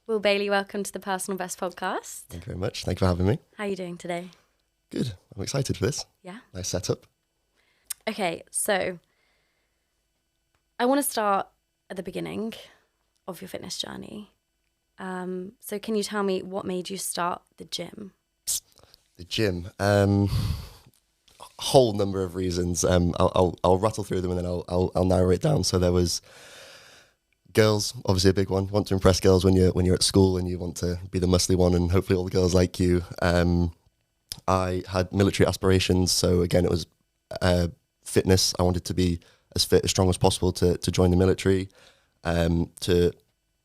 Will Bailey, welcome to the Personal Best podcast. Thank you very much. Thank you for having me. How are you doing today? Good. I'm excited for this. Yeah. Nice setup. Okay, so I want to start at the beginning of your fitness journey. So can you tell me what made you start the gym? The gym. A whole number of reasons. I'll rattle through them and then I'll narrow it down. So there was girls, obviously a big one. Want to impress girls when you're at school and you want to be the muscly one, and hopefully all the girls like you. I had military aspirations, so again it was fitness. I wanted to be as fit, as strong as possible to join the military, to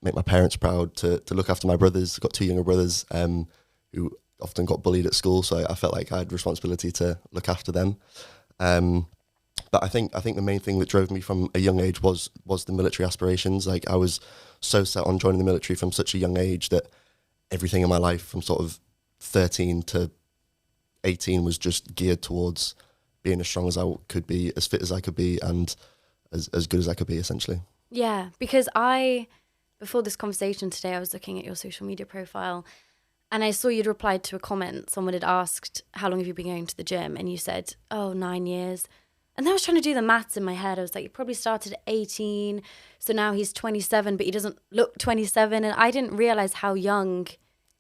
make my parents proud, to look after my brothers. I've got two younger brothers who often got bullied at school, so I felt like I had responsibility to look after them. But I think the main thing that drove me from a young age was the military aspirations. Like, I was so set on joining the military from such a young age that everything in my life from sort of 13 to 18 was just geared towards being as strong as I could be, as fit as I could be, and as good as I could be, essentially. Yeah, because before this conversation today, I was looking at your social media profile and I saw you'd replied to a comment. Someone had asked, how long have you been going to the gym? And you said, 9 years. And then I was trying to do the maths in my head. I was like, you probably started at 18, so now he's 27, but he doesn't look 27. And I didn't realize how young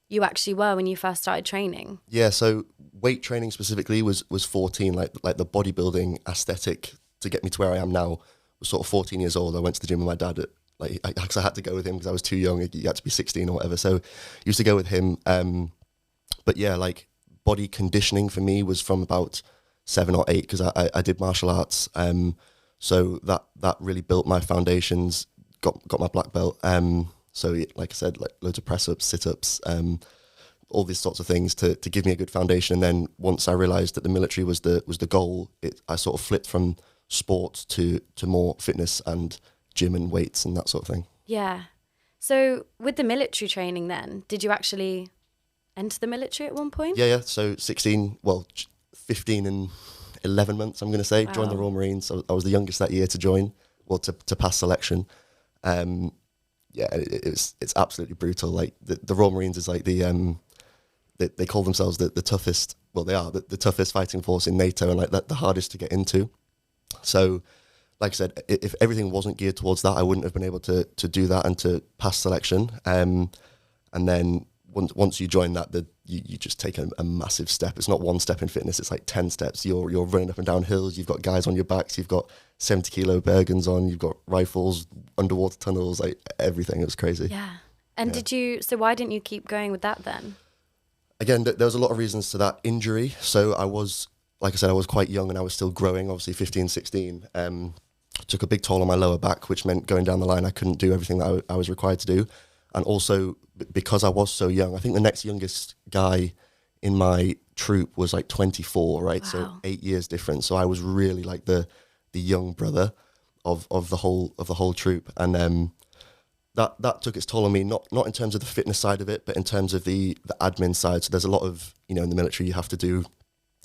you actually were when you first started training. Yeah, so weight training specifically was 14. Like the bodybuilding aesthetic to get me to where I am now was sort of 14 years old. I went to the gym with my dad because I had to go with him because I was too young. You had to be 16 or whatever. So I used to go with him. But yeah, like body conditioning for me was from about 7 or 8 because I did martial arts. So that really built my foundations, got my black belt. So like I said, like loads of press ups, sit ups, all these sorts of things to give me a good foundation. And then once I realised that the military was the goal, I sort of flipped from sport to more fitness and gym and weights and that sort of thing. Yeah. So with the military training then, did you actually enter the military at one point? Yeah. So 15 and 11 months, I'm going to say, Wow. joined the Royal Marines. I was the youngest that year to join, to pass selection. It's absolutely brutal. Like the Royal Marines is like they call themselves the toughest. Well, they are the toughest fighting force in NATO and like the hardest to get into. So, like I said, if everything wasn't geared towards that, I wouldn't have been able to do that and to pass selection. And then once you join that, you just take a massive step. It's not one step in fitness; it's like 10 steps. You're running up and down hills. You've got guys on your backs. You've got 70-kilo Bergens on. You've got rifles, underwater tunnels, like everything. It was crazy. Yeah. And so why didn't you keep going with that then? Again, there was a lot of reasons to that. Injury. So I was, like I said, I was quite young and I was still growing, obviously 15, 16. Took a big toll on my lower back, which meant going down the line, I couldn't do everything that I was required to do. And also because I was so young, I think the next youngest guy in my troop was like 24, right? Wow. So 8 years difference. So I was really like the young brother of the whole troop. And that took its toll on me, not in terms of the fitness side of it, but in terms of the admin side. So there's a lot of, in the military, you have to do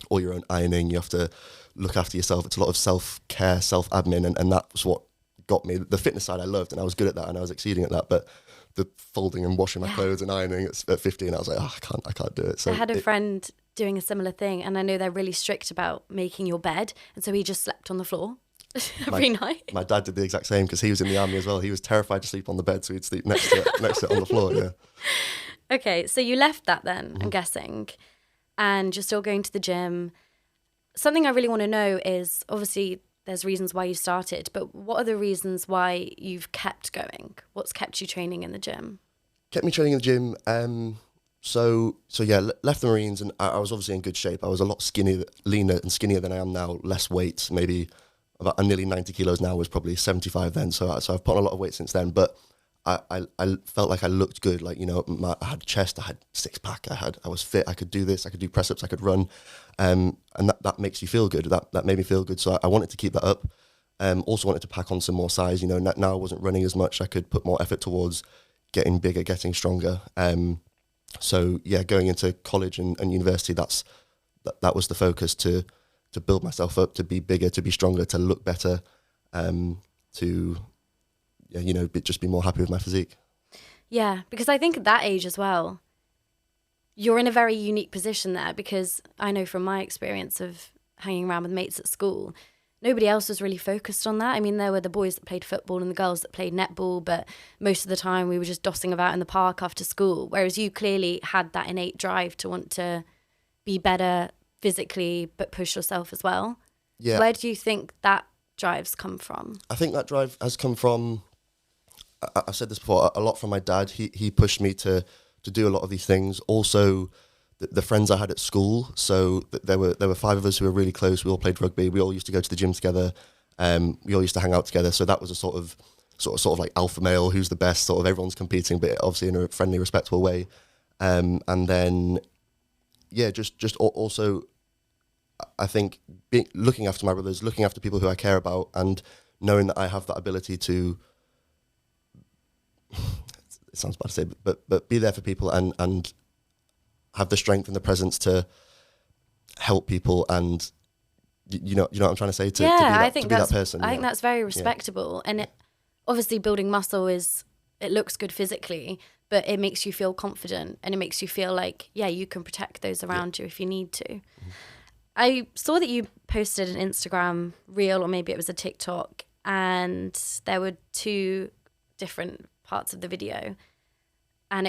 all your own ironing, you have to look after yourself. It's a lot of self-care, self-admin, and that was what got me. The fitness side I loved, and I was good at that, and I was exceeding at that, but the folding and washing my clothes and ironing at 15, I was like, I can't do it. So I had a friend doing a similar thing, and I know they're really strict about making your bed, and so he just slept on the floor every night. My dad did the exact same because he was in the army as well. He was terrified to sleep on the bed, so he'd sleep next to it on the floor. Yeah. Okay, so you left that then, I'm guessing, and you're still going to the gym. Something I really want to know is, obviously, there's reasons why you started, but what are the reasons why you've kept going? What's kept you training in the gym? Kept me training in the gym. So yeah, left the Marines, and I was obviously in good shape. I was a lot leaner and skinnier than I am now. Less weight, maybe I'm nearly 90 kilos now. Was probably 75 then. So I've put on a lot of weight since then. But I felt like I looked good. Like, I had chest, I had six pack, I was fit. I could do this. I could do press ups. I could run, and that makes you feel good. That made me feel good. So I wanted to keep that up. Also wanted to pack on some more size. Now I wasn't running as much. I could put more effort towards getting bigger, getting stronger. So yeah, going into college and university, that was the focus, to build myself up, to be bigger, to be stronger, to look better, just be more happy with my physique. Yeah, because I think at that age as well, you're in a very unique position there, because I know from my experience of hanging around with mates at school, nobody else was really focused on that. I mean, there were the boys that played football and the girls that played netball, but most of the time we were just dossing about in the park after school, whereas you clearly had that innate drive to want to be better physically, but push yourself as well. Yeah. Where do you think that drive's come from? I think that drive has come from, I've said this before, a lot from my dad. He pushed me to do a lot of these things. Also, the friends I had at school. So there were 5 of us who were really close. We all played rugby. We all used to go to the gym together. We all used to hang out together. So that was a sort of like alpha male, who's the best. Sort of everyone's competing, but obviously in a friendly, respectful way. And then, yeah, just also, I think looking after my brothers, looking after people who I care about, and knowing that I have that ability to. It sounds bad to say, but be there for people and have the strength and the presence to help people, and you know what I'm trying to say, to be that person. I think that's very respectable, and it, obviously building muscle it looks good physically, but it makes you feel confident, and it makes you feel like you can protect those around you if you need to. Mm-hmm. I saw that you posted an Instagram reel, or maybe it was a TikTok, and there were 2 different parts of the video, and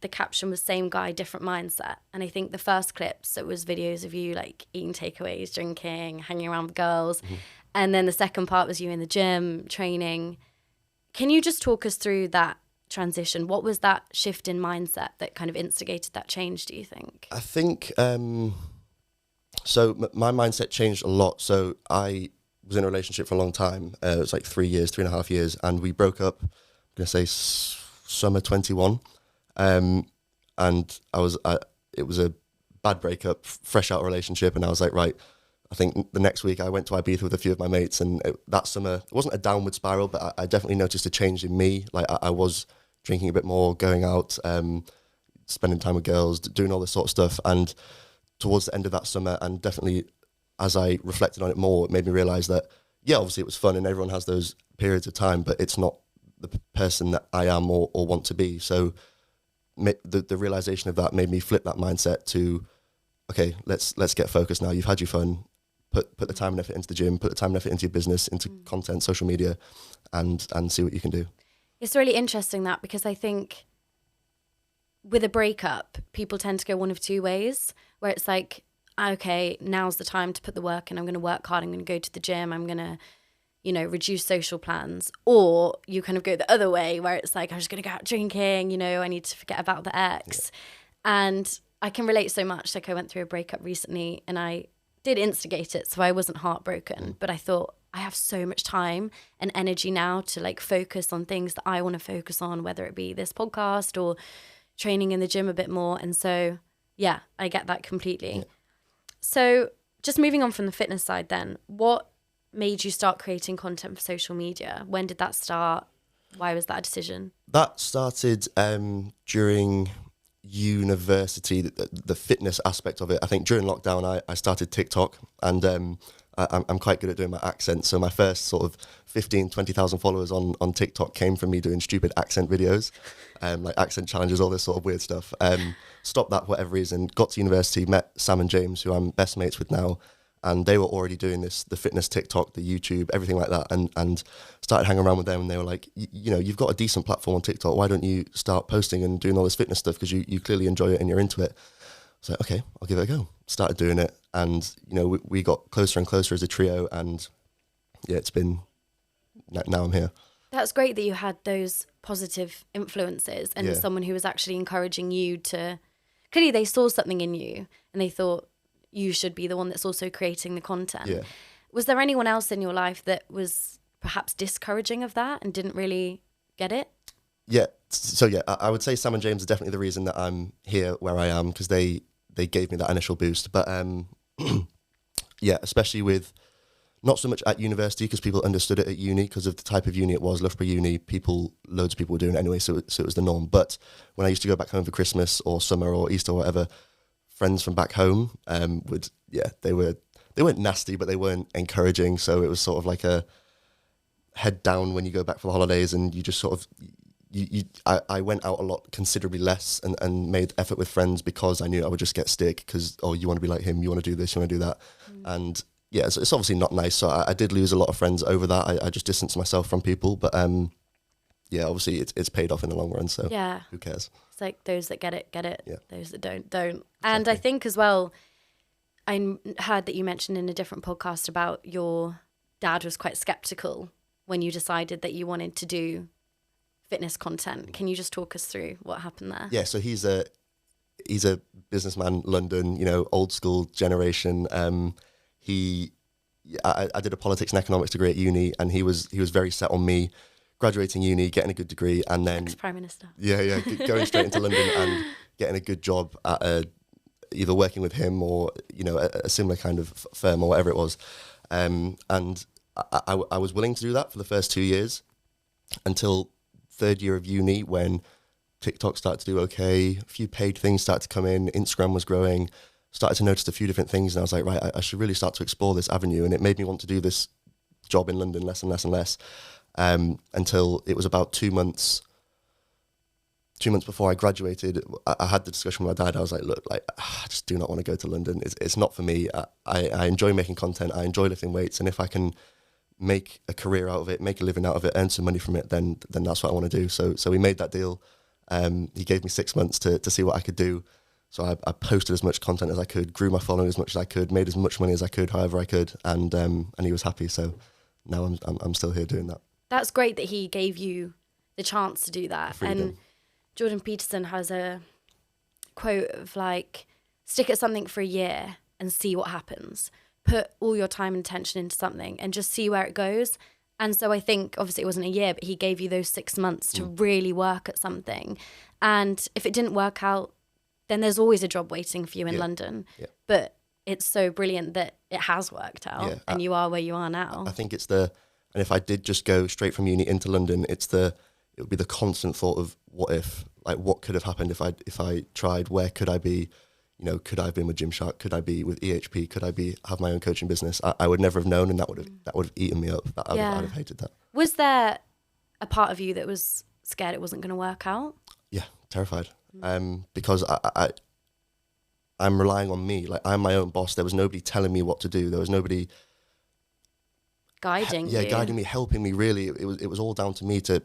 the caption was "same guy, different mindset." And I think the first clips, it was videos of you like eating takeaways, drinking, hanging around with girls. Mm-hmm. And then the second part was you in the gym training. Can you just talk us through that transition? What was that shift in mindset that kind of instigated that change, do you think? I think so my mindset changed a lot. So I was in a relationship for a long time. It was like 3.5 years, and we broke up, I'm going to say summer 21. And it was a bad breakup, fresh out of a relationship. And I was like, right, I think the next week I went to Ibiza with a few of my mates, and that summer, it wasn't a downward spiral, but I definitely noticed a change in me. Like I was drinking a bit more, going out, spending time with girls, doing all this sort of stuff. And towards the end of that summer, and definitely as I reflected on it more, it made me realize that, obviously it was fun and everyone has those periods of time, but it's not the person that I am or want to be. So the realization of that made me flip that mindset to, okay, let's get focused now. You've had your fun. Put the time and effort into the gym, put the time and effort into your business, into content, social media, and see what you can do. It's really interesting that, because I think with a breakup, people tend to go one of 2 ways, where it's like, okay, now's the time to put the work in. I'm going to work hard. I'm going to go to the gym. I'm going to, reduce social plans. Or you kind of go the other way, where it's like, I'm just going to go out drinking, I need to forget about the ex. Yeah. And I can relate so much. Like I went through a breakup recently, and I did instigate it, so I wasn't heartbroken, but I thought I have so much time and energy now to like focus on things that I want to focus on, whether it be this podcast or training in the gym a bit more. And so, I get that completely. Yeah. So just moving on from the fitness side then, what made you start creating content for social media? When did that start? Why was that a decision? That started during university, the fitness aspect of it. I think during lockdown, I started TikTok, and I'm quite good at doing my accent. So my first sort of 20,000 followers on TikTok came from me doing stupid accent videos, like accent challenges, all this sort of weird stuff. Stopped that for whatever reason, got to university, met Sam and James, who I'm best mates with now, and they were already doing the fitness TikTok, the YouTube, everything like that, and started hanging around with them, and they were like, you've got a decent platform on TikTok, why don't you start posting and doing all this fitness stuff, because you clearly enjoy it and you're into it. So okay, I'll give it a go. Started doing it, and we got closer and closer as a trio, and it's been, now I'm here. That's great that you had those positive influences and someone who was actually encouraging you to, clearly they saw something in you and they thought you should be the one that's also creating the content. Yeah. Was there anyone else in your life that was perhaps discouraging of that and didn't really get it? Yeah. So I would say Sam and James are definitely the reason that I'm here where I am, because they gave me that initial boost. But especially with, not so much at university, because people understood it at uni because of the type of uni it was, Loughborough Uni, loads of people were doing it anyway, so it was the norm. But when I used to go back home for Christmas or summer or Easter or whatever, friends from back home they weren't nasty, but they weren't encouraging. So it was sort of like a head down when you go back for the holidays, and you just sort of, I went out a lot, considerably less, and made effort with friends because I knew I would just get stick because, oh, you want to be like him, you want to do this, you want to do that. And yeah, it's obviously not nice. So I did lose a lot of friends over that. I just distanced myself from people. But yeah, obviously it's paid off in the long run. So yeah, who cares? it's like those that get it. Yeah. Those that don't. And I think as well, I heard that you mentioned in a different podcast about your dad was quite skeptical when you decided that you wanted to do fitness content. Can you just talk us through what happened there? Yeah, so he's a businessman, London, old school generation. I did a politics and economics degree at uni, and he was very set on me graduating uni, getting a good degree, and then Ex-Prime Minister. Yeah, going straight into London and getting a good job at either working with him or a similar kind of firm or whatever it was. And I was willing to do that for the first 2 years until third year of uni, when TikTok started to do okay, a few paid things started to come in, Instagram was growing, started to notice a few different things, and I was like, right, I should really start to explore this avenue, and it made me want to do this job in London less and less and less, until it was about 2 months before I graduated. I had the discussion with my dad. I was like, look, I just do not want to go to London. It's not for me. I enjoy making content, I enjoy lifting weights, and if I can make a career out of it, make a living out of it, earn some money from it, then that's what I want to do. So we made that deal. He gave me 6 months to see what I could do. So I posted as much content as I could, grew my following as much as I could, made as much money as I could, however I could, and he was happy. So now I'm still here doing that. That's great that he gave you the chance to do that. Freedom. And Jordan Peterson has a quote of like, stick at something for a year and see what happens. Put all your time and attention into something and just see where it goes. And so I think, obviously it wasn't a year, but he gave you those 6 months to really work at something. And if it didn't work out, then there's always a job waiting for you in London. Yeah. But it's so brilliant that it has worked out and you are where you are now. I think and if I did just go straight from uni into London, it would be the constant thought of what if, like what could have happened if I tried, where could I be? Could I have been with Gymshark? Could I be with EHP? Could I have my own coaching business? I would never have known, and that would have eaten me up. I'd have hated that. Was there a part of you that was scared it wasn't going to work out? Yeah, terrified. Because I'm relying on me. Like, I'm my own boss. There was nobody telling me what to do. There was nobody guiding you. Guiding me, helping me. Really, it was all down to me to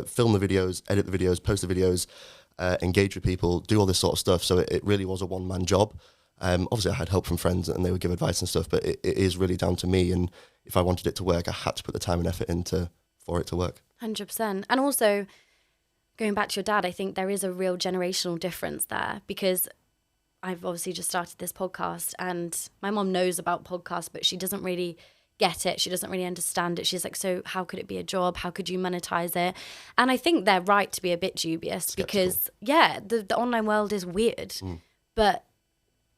film the videos, edit the videos, post the videos. Engage with people, do all this sort of stuff. So it really was a one-man job. Obviously, I had help from friends and they would give advice and stuff, but it is really down to me. And if I wanted it to work, I had to put the time and effort for it to work. 100%. And also, going back to your dad, I think there is a real generational difference there, because I've obviously just started this podcast and my mom knows about podcasts, but she doesn't really get it. She doesn't really understand it. She's like, so how could it be a job? How could you monetize it? And I think they're right to be a bit dubious. Skeptical. Because the online world is weird, but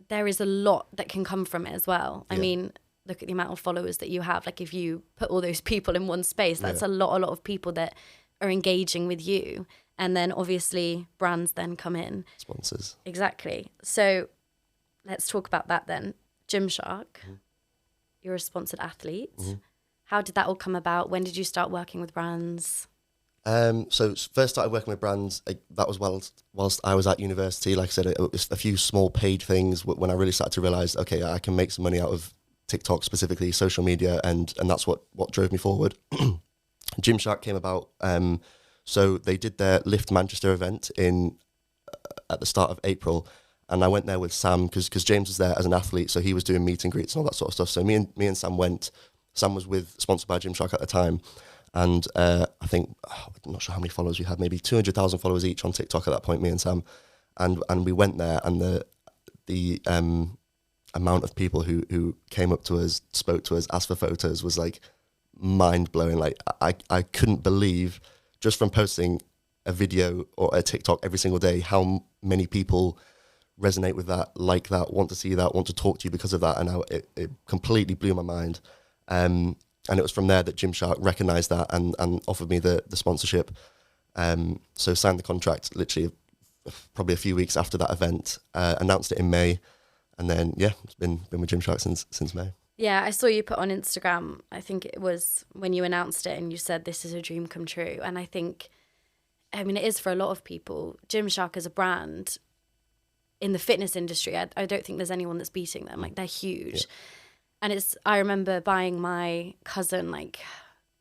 there is a lot that can come from it as well. I mean, look at the amount of followers that you have. Like, if you put all those people in one space, that's a lot of people that are engaging with you. And then obviously brands then come in. Sponsors. Exactly. So let's talk about that then. Gymshark. You're a sponsored athlete. How did that all come about? When did you start working with brands? So first started working with brands. That was whilst I was at university. Like I said, it was a few small paid things when I really started to realise, okay, I can make some money out of TikTok, specifically social media, and that's what drove me forward. Gymshark came about. So they did their Lift Manchester event at the start of April. And I went there with Sam because James was there as an athlete, so he was doing meet and greets and all that sort of stuff. So me and Sam went. Sam was sponsored by Gymshark at the time, and I think I'm not sure how many followers we had, maybe 200,000 followers each on TikTok at that point. Me and Sam, and we went there, and the amount of people who came up to us, spoke to us, asked for photos was like mind blowing. Like I couldn't believe, just from posting a video or a TikTok every single day, how many people resonate with that, like that, want to see that, want to talk to you because of that. And it completely blew my mind. And it was from there that Gymshark recognised that and offered me the sponsorship. So signed the contract literally probably a few weeks after that event, announced it in May. And then, it's been with Gymshark since May. Yeah, I saw you put on Instagram, I think it was when you announced it and you said, this is a dream come true. And I think I mean, it is for a lot of people. Gymshark as a brand in the fitness industry, I don't think there's anyone that's beating them. Like, they're huge. Yeah. And I remember buying my cousin, like,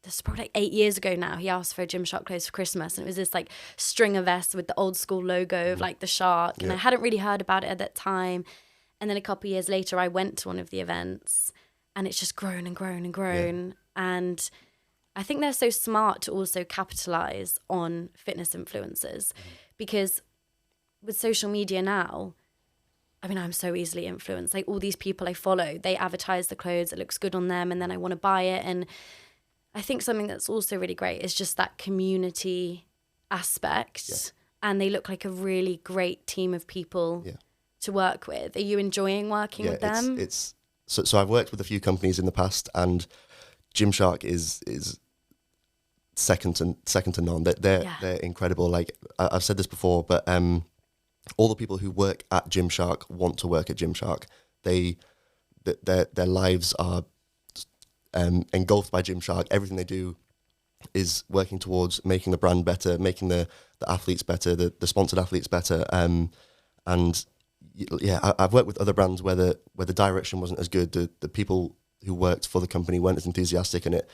this is probably like 8 years ago now. He asked for a Gymshark clothes for Christmas, and it was this like stringer vest with the old school logo of like the shark. And I hadn't really heard about it at that time. And then a couple of years later, I went to one of the events, and it's just grown and grown and grown. Yeah. And I think they're so smart to also capitalize on fitness influencers, because with social media now, I mean, I'm so easily influenced. Like, all these people I follow, they advertise the clothes, it looks good on them, and then I want to buy it. And I think something that's also really great is just that community aspect. Yeah. And they look like a really great team of people to work with. Are you enjoying working with them? So I've worked with a few companies in the past, and Gymshark is second to none. They're incredible. Like, I've said this before, but all the people who work at Gymshark want to work at Gymshark. Their lives are engulfed by Gymshark. Everything they do is working towards making the brand better, making the athletes better, the sponsored athletes better. And yeah, I've worked with other brands where the direction wasn't as good. The people who worked for the company weren't as enthusiastic, and it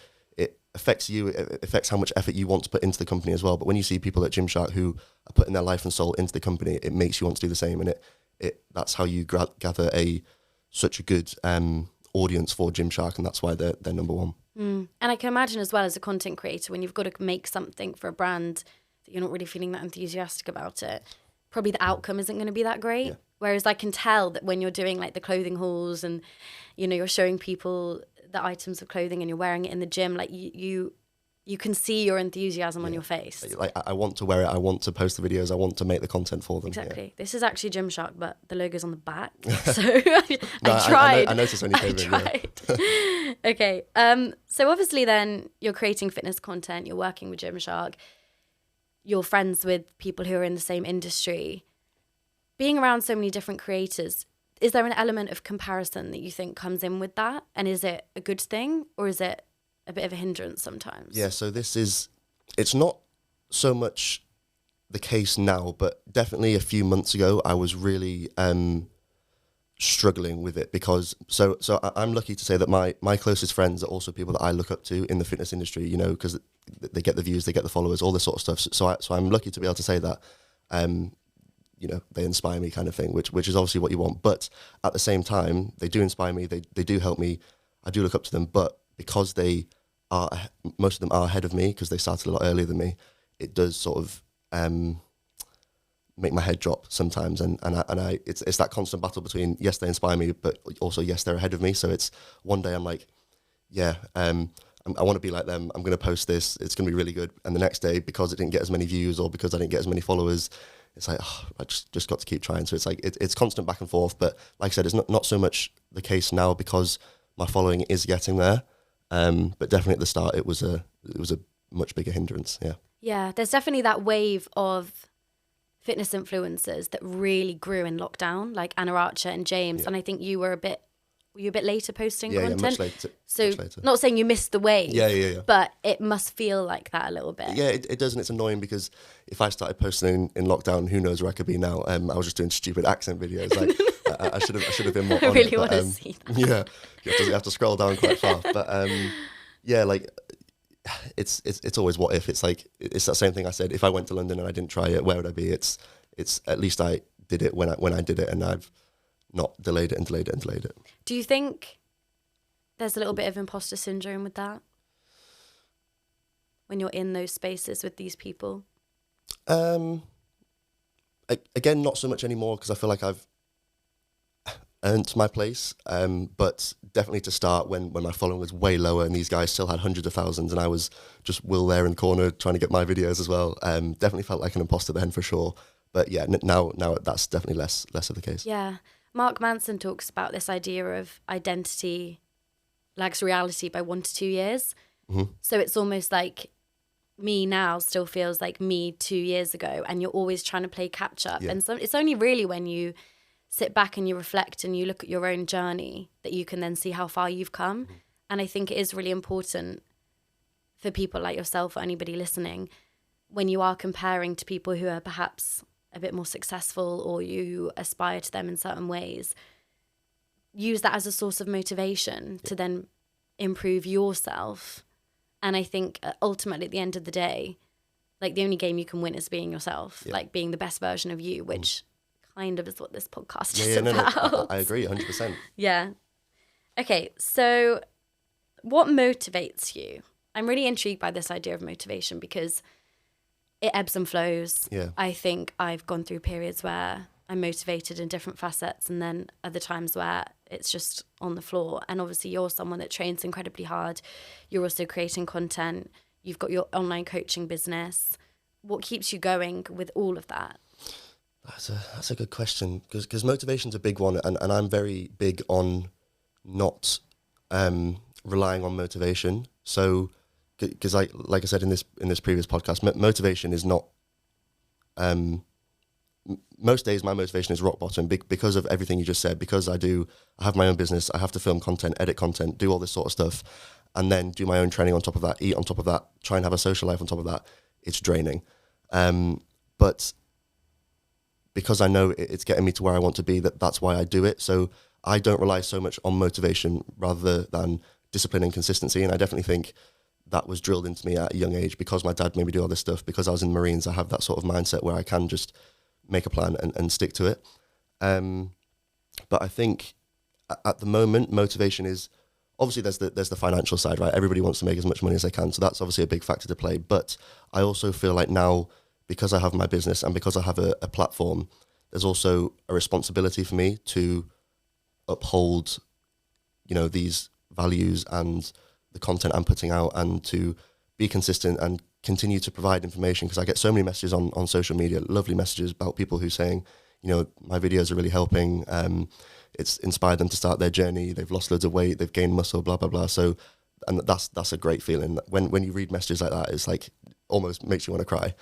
affects you. It affects how much effort you want to put into the company as well. But when you see people at Gymshark who are putting their life and soul into the company, it makes you want to do the same. And that's how you gather such a good audience for Gymshark, and that's why they're number one. And I can imagine as well, as a content creator, when you've got to make something for a brand that you're not really feeling that enthusiastic about it, probably the outcome isn't going to be that great. Yeah. Whereas I can tell that when you're doing like the clothing hauls and, you know, you're showing people the items of clothing and you're wearing it in the gym, like you can see your enthusiasm on your face. Like, I want to wear it. I want to post the videos. I want to make the content for them. Exactly. Yeah. This is actually Gymshark, but the logo's on the back. So I tried. I noticed when you came in. I tried. Okay. So obviously then you're creating fitness content. You're working with Gymshark. You're friends with people who are in the same industry. Being around so many different creators, is there an element of comparison that you think comes in with that? And is it a good thing, or is it a bit of a hindrance sometimes? Yeah, so it's not so much the case now, but definitely a few months ago, I was really struggling with it, because so I'm lucky to say that my closest friends are also people that I look up to in the fitness industry, you know, because they get the views, they get the followers, all this sort of stuff. So I'm lucky to be able to say that, you know, they inspire me, kind of thing, which is obviously what you want. But at the same time, they do inspire me. They do help me. I do look up to them, but because most of them are ahead of me, because they started a lot earlier than me, it does sort of make my head drop sometimes, and it's that constant battle between, yes, they inspire me, but also, yes, they're ahead of me. So it's one day I'm like, yeah, I want to be like them. I'm going to post this. It's going to be really good. And the next day, because it didn't get as many views or because I didn't get as many followers, it's like, oh, I just got to keep trying. So it's like it's constant back and forth. But like I said, it's not so much the case now, because my following is getting there. But definitely at the start, it was a much bigger hindrance. Yeah. Yeah, there's definitely that wave of fitness influencers that really grew in lockdown, like Anna Archer and James. Yeah. And I think you were a bit later posting content. Yeah, much later. So much later. Not saying you missed the wave. Yeah. But it must feel like that a little bit. Yeah, it does, and it's annoying, because if I started posting in lockdown, who knows where I could be now. I was just doing stupid accent videos. Like I should have been more on really it. Want to see that. Yeah, you have to scroll down quite far. But yeah, like it's always what if. It's like, it's that same thing I said. If I went to London and I didn't try it, where would I be? It's at least I did it when I did it, and I've not delayed it and delayed it and delayed it. Do you think there's a little bit of imposter syndrome with that, when you're in those spaces with these people? Again, not so much anymore, because I feel like I've earned my place. But definitely to start, when my following was way lower and these guys still had hundreds of thousands, and I was just Will there in the corner trying to get my videos as well. Definitely felt like an imposter then, for sure. But yeah, now that's definitely less of the case. Yeah. Mark Manson talks about this idea of identity lags reality by 1 to 2 years. Mm-hmm. So it's almost like me now still feels like me 2 years ago, and you're always trying to play catch up. Yeah. And so it's only really when you sit back and you reflect and you look at your own journey that you can then see how far you've come. And I think it is really important for people like yourself or anybody listening when you are comparing to people who are perhaps a bit more successful or you aspire to them in certain ways, use that as a source of motivation to then improve yourself. And I think ultimately at the end of the day, like the only game you can win is being yourself, like being the best version of you, which kind of is what this podcast is about. No, I agree 100%. Yeah. Okay, so what motivates you? I'm really intrigued by this idea of motivation because it ebbs and flows. Yeah. I think I've gone through periods where I'm motivated in different facets and then other times where it's just on the floor. And obviously you're someone that trains incredibly hard. You're also creating content. You've got your online coaching business. What keeps you going with all of that? That's a good question because motivation's a big one, and I'm very big on not relying on motivation. So, because like I said in this previous podcast, motivation is not. Most days my motivation is rock bottom because of everything you just said. Because I have my own business, I have to film content, edit content, do all this sort of stuff, and then do my own training on top of that, eat on top of that, try and have a social life on top of that. It's draining, but because I know it's getting me to where I want to be, that's why I do it. So I don't rely so much on motivation rather than discipline and consistency. And I definitely think that was drilled into me at a young age because my dad made me do all this stuff. Because I was in the Marines, I have that sort of mindset where I can just make a plan and stick to it. But I think at the moment, motivation is obviously there's the financial side, right? Everybody wants to make as much money as they can. So that's obviously a big factor to play. But I also feel like now, because I have my business and because I have a platform, there's also a responsibility for me to uphold, these values and the content I'm putting out and to be consistent and continue to provide information because I get so many messages on social media, lovely messages about people who saying, my videos are really helping. It's inspired them to start their journey. They've lost loads of weight. They've gained muscle, blah, blah, blah. So, and that's a great feeling. When you read messages like that, it's like almost makes you want to cry.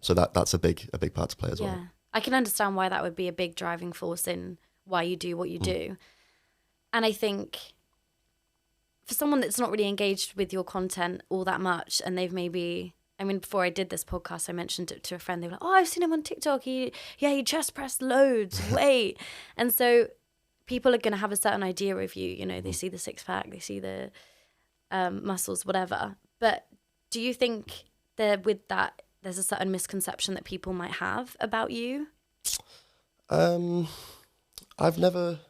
So that's a big part to play as well. Yeah, I can understand why that would be a big driving force in why you do what you do. And I think for someone that's not really engaged with your content all that much, and they've before I did this podcast, I mentioned it to a friend. They were like, "Oh, I've seen him on TikTok. He chest pressed loads, weight." And so people are going to have a certain idea of you. They see the six pack, they see the muscles, whatever. But do you think that with that, there's a certain misconception that people might have about you? I've never.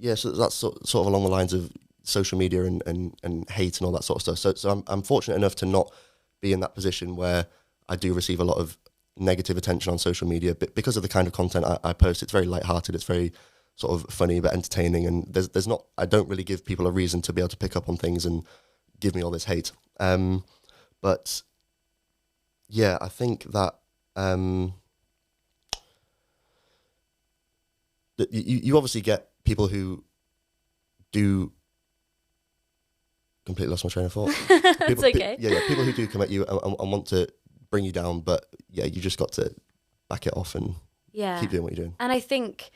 Yeah, so that's sort of along the lines of social media and hate and all that sort of stuff. So I'm fortunate enough to not be in that position where I do receive a lot of negative attention on social media, but because of the kind of content I post. It's very lighthearted. It's very sort of funny but entertaining, and there's not. I don't really give people a reason to be able to pick up on things and give me all this hate. But yeah, I think that that you obviously get people who do. Completely lost my train of thought. It's okay. People who do come at you and want to bring you down, but yeah, you just got to back it off and keep doing what you're doing. And I think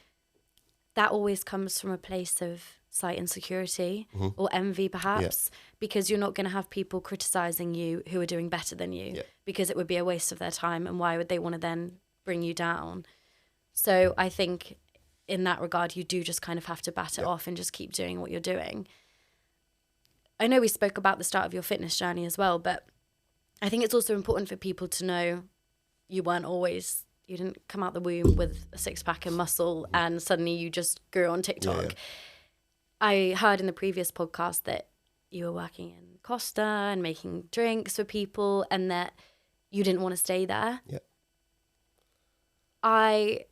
that always comes from a place of slight insecurity or envy, perhaps, because you're not going to have people criticizing you who are doing better than you, because it would be a waste of their time, and why would they want to then bring you down? So I think in that regard, you do just kind of have to bat it off and just keep doing what you're doing. I know we spoke about the start of your fitness journey as well, but I think it's also important for people to know you didn't come out the womb with a six-pack and muscle and suddenly you just grew on TikTok. Yeah. I heard in the previous podcast that you were working in Costa and making drinks for people and that you didn't want to stay there. Yeah. I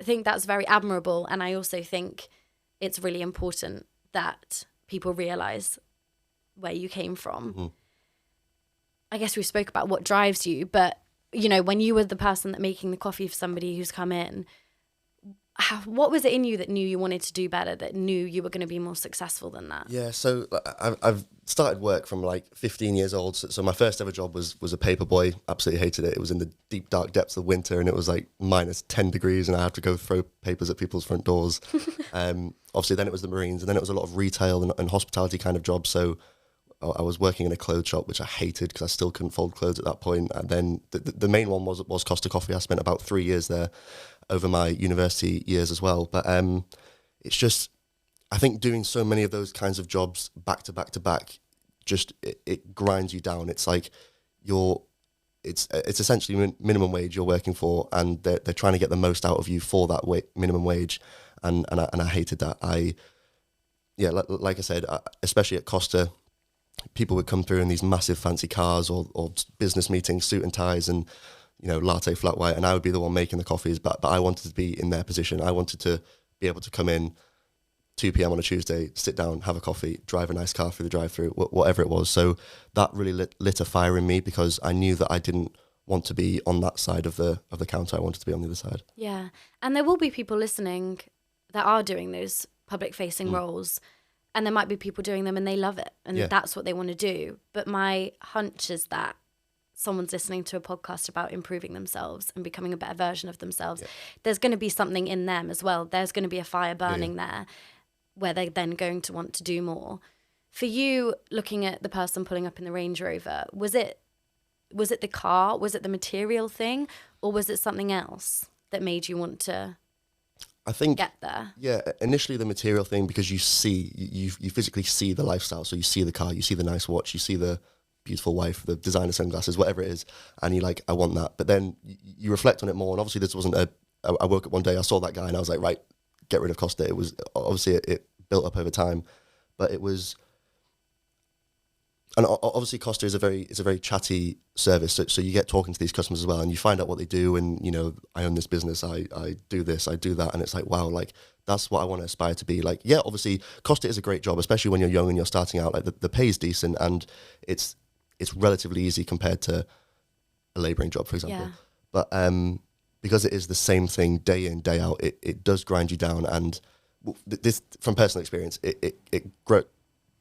think that's very admirable, and I also think it's really important that people realise where you came from. I guess we spoke about what drives you, but when you were the person that making the coffee for somebody who's come in, what was it in you that knew you wanted to do better, that knew you were going to be more successful than that? Yeah, so I've started work from like 15 years old. So my first ever job was a paper boy. Absolutely hated it. It was in the deep, dark depths of winter and it was like minus 10 degrees and I had to go throw papers at people's front doors. Obviously then it was the Marines and then it was a lot of retail and hospitality kind of jobs. So I was working in a clothes shop, which I hated because I still couldn't fold clothes at that point. And then the main one was Costa Coffee. I spent about 3 years there over my university years as well. But it's just, I think doing so many of those kinds of jobs back to back to back, just it grinds you down. It's like it's essentially minimum wage you're working for, and they're trying to get the most out of you for that minimum wage, and I hated that. Like I said, especially at Costa, people would come through in these massive fancy cars or business meetings, suit and ties, and latte flat white, and I would be the one making the coffees. But I wanted to be in their position. I wanted to be able to come in 2 p.m. on a Tuesday, sit down, have a coffee, drive a nice car through the drive-through, whatever it was. So that really lit a fire in me, because I knew that I didn't want to be on that side of the counter. I wanted to be on the other side. Yeah, and there will be people listening that are doing those public-facing roles, and there might be people doing them and they love it, and that's what they want to do. But my hunch is that someone's listening to a podcast about improving themselves and becoming a better version of themselves. Yeah. There's going to be something in them as well. There's going to be a fire burning there, where they're then going to want to do more. For you, looking at the person pulling up in the Range Rover, was it the car? Was it the material thing? Or was it something else that made you want to get there? Yeah, initially the material thing, because you physically see the lifestyle. So you see the car, you see the nice watch, you see the beautiful wife, the designer sunglasses, whatever it is, and you're like, I want that. But then you reflect on it more, and obviously this wasn't I woke up one day, I saw that guy, and I was like, right, get rid of Costa. It was obviously it built up over time, but it was, and obviously Costa is a very chatty service. So you get talking to these customers as well, and you find out what they do. And I own this business, I do this, I do that, and it's like, wow, like that's what I want to aspire to be. Like, yeah, obviously Costa is a great job, especially when you're young and you're starting out. Like the pay is decent, and it's relatively easy compared to a labouring job, for example. Yeah. But because it is the same thing day in, day out, it does grind you down. And this, from personal experience, it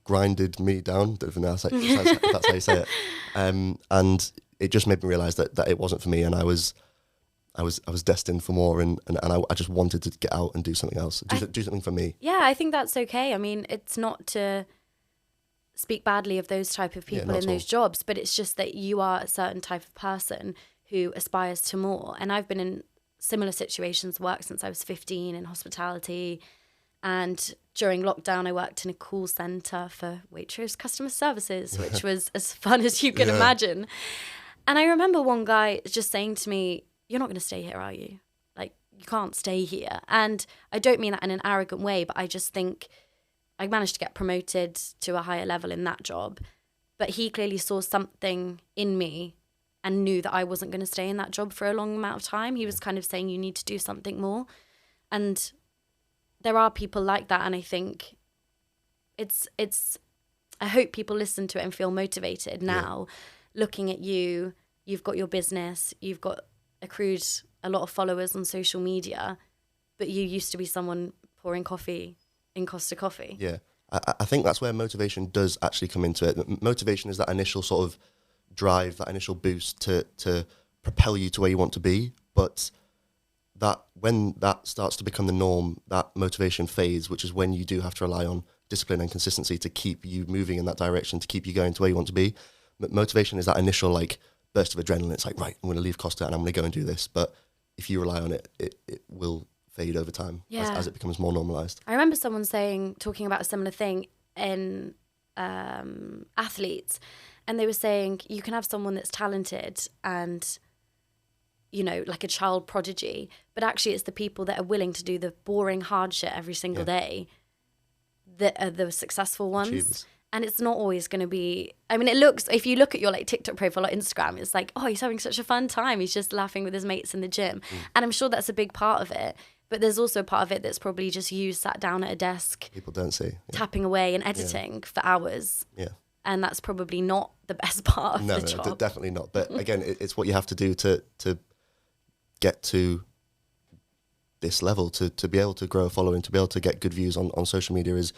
grinded me down. If that's how you say it. And it just made me realise that it wasn't for me, and I was destined for more, and I just wanted to get out and do something else, do something for me. Yeah, I think that's okay. I mean, it's not to speak badly of those type of people in those jobs, but it's just that you are a certain type of person who aspires to more. And I've been in similar situations, worked since I was 15 in hospitality, and during lockdown I worked in a call centre for Waitrose customer services, which was as fun as you can imagine. And I remember one guy just saying to me, "You're not going to stay here, are you? Like, you can't stay here." And I don't mean that in an arrogant way, but I just think I managed to get promoted to a higher level in that job, but he clearly saw something in me and knew that I wasn't going to stay in that job for a long amount of time. He was kind of saying, you need to do something more. And there are people like that, and I think it's I hope people listen to it and feel motivated now. Looking at you, you've got your business, you've got accrued a lot of followers on social media, but you used to be someone pouring coffee in Costa Coffee. Yeah, I think that's where motivation does actually come into it. Motivation is that initial sort of drive, that initial boost to propel you to where you want to be, but that when that starts to become the norm, that motivation fades, which is when you do have to rely on discipline and consistency to keep you moving in that direction, to keep you going to where you want to be. Motivation is that initial like burst of adrenaline. It's like, right, I'm going to leave Costa and I'm going to go and do this. But if you rely on it, it will fade over time as it becomes more normalised. I remember someone talking about a similar thing in athletes, and they were saying you can have someone that's talented and, like a child prodigy, but actually it's the people that are willing to do the boring hard shit every single day that are the successful ones. Achievers. And it's not always going to be, I mean, if you look at your like TikTok profile or Instagram, it's like, oh, he's having such a fun time. He's just laughing with his mates in the gym. And I'm sure that's a big part of it. But there's also a part of it that's probably just you sat down at a desk. People don't see. Tapping away and editing for hours. Yeah. And that's probably not the best part of the job. No, definitely not. But again, it's what you have to do to get to this level, to be able to grow a following, to be able to get good views on social media, is